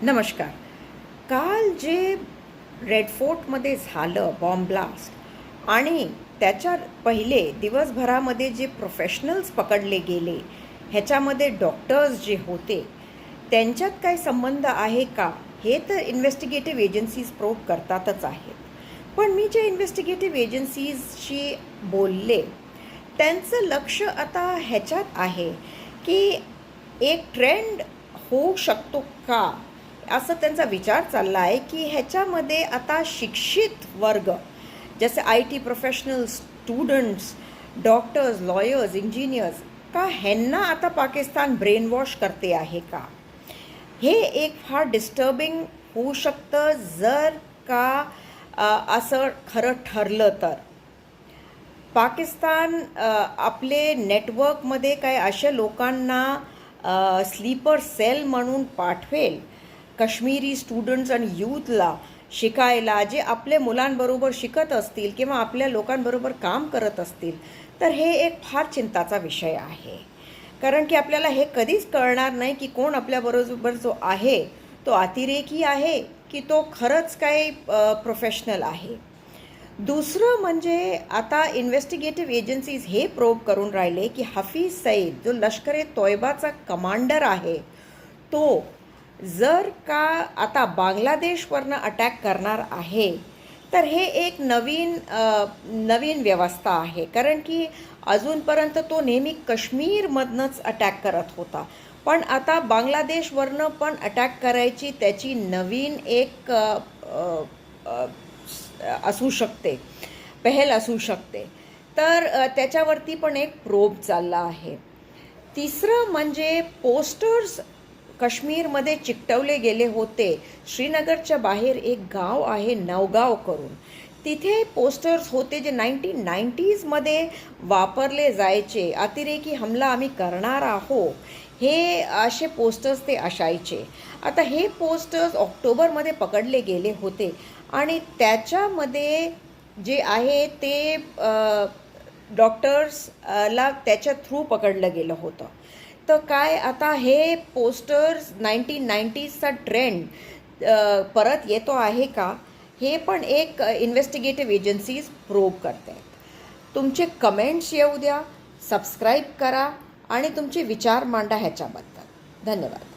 नमस्कार. काल जे रेड फोर्टमध्ये झालं बॉम्ब ब्लास्ट आणि त्याच्या पहिले दिवसभरामध्ये जे प्रोफेशनल्स पकडले गेले, ह्याच्यामध्ये डॉक्टर्स जे होते त्यांच्यात काय संबंध आहे का, हे तर इन्व्हेस्टिगेटिव्ह एजन्सीज प्रोब करतातच आहेत. पण मी जे इन्व्हेस्टिगेटिव्ह एजन्सीजशी बोलले त्यांचं लक्ष आता ह्याच्यात आहे की एक ट्रेंड होऊ शकतो का, असं त्यांचा विचार चालला आहे की ह्याच्यामध्ये आता शिक्षित वर्ग जसे IT professionals, students, doctors, lawyers, engineers का ह्यांना आता पाकिस्तान ब्रेन वॉश करते आहे का, हे एक फार डिस्टर्बिंग होऊ शकतं जर का असं खरं ठरलं तर. पाकिस्तान आपले नेटवर्कमध्ये काय अशा लोकांना स्लीपर सेल म्हणून पाठवेल काश्मीरी स्टुडंट्स आणि यूथला शिकायला, जे आपल्या मुलांबरोबर शिकत असतील किंवा आपल्या लोकांबरोबर काम करत असतील, तर हे एक फार चिंताचा विषय आहे. कारण की आपल्याला हे कधीच कळणार नाही की कोण आपल्याबरोबर जो आहे तो अतिरेकी आहे की तो खरंच काही प्रोफेशनल आहे. दुसरं म्हणजे आता इन्व्हेस्टिगेटिव्ह एजन्सीज हे प्रोब करून राहिले की हफीज सईद जो लष्कर-ए-तोयबाचा कमांडर आहे, तो जर का आता बांगलादेशवरनं अटॅक करणार आहे तर हे एक नवीन व्यवस्था आहे. कारण की अजूनपर्यंत तो नेहमी काश्मीरमधनंच अटॅक करत होता, पण आता बांगलादेशवरनं पण अटॅक करायची त्याची नवीन एक असू शकते, पहल असू शकते. तर त्याच्यावरती पण एक प्रोब चालला आहे. तिसरं म्हणजे पोस्टर्स काश्मीरमध्ये चिकटवले गेले होते. श्रीनगरच्या बाहेर एक गाव आहे नवगाव करून, तिथे पोस्टर्स होते जे 1990sमध्ये वापरले जायचे. अतिरेकी हमला आम्ही करणार आहोत, हे असे पोस्टर्स ते असायचे. आता हे पोस्टर्स ऑक्टोबरमध्ये पकडले गेले होते आणि त्याच्यामध्ये जे आहे ते डॉक्टर्सला त्याच्या थ्रू पकडलं गेलं होतं. तर काय आता हे पोस्टर्स 1990sचा ट्रेंड परत येतो आहे का, हे पण एक इन्व्हेस्टिगेटिव्ह एजन्सीज प्रोब करत आहेत. तुमचे कमेंट्स येऊ द्या, सबस्क्राईब करा आणि तुमचे विचार मांडा ह्याच्याबद्दल. धन्यवाद.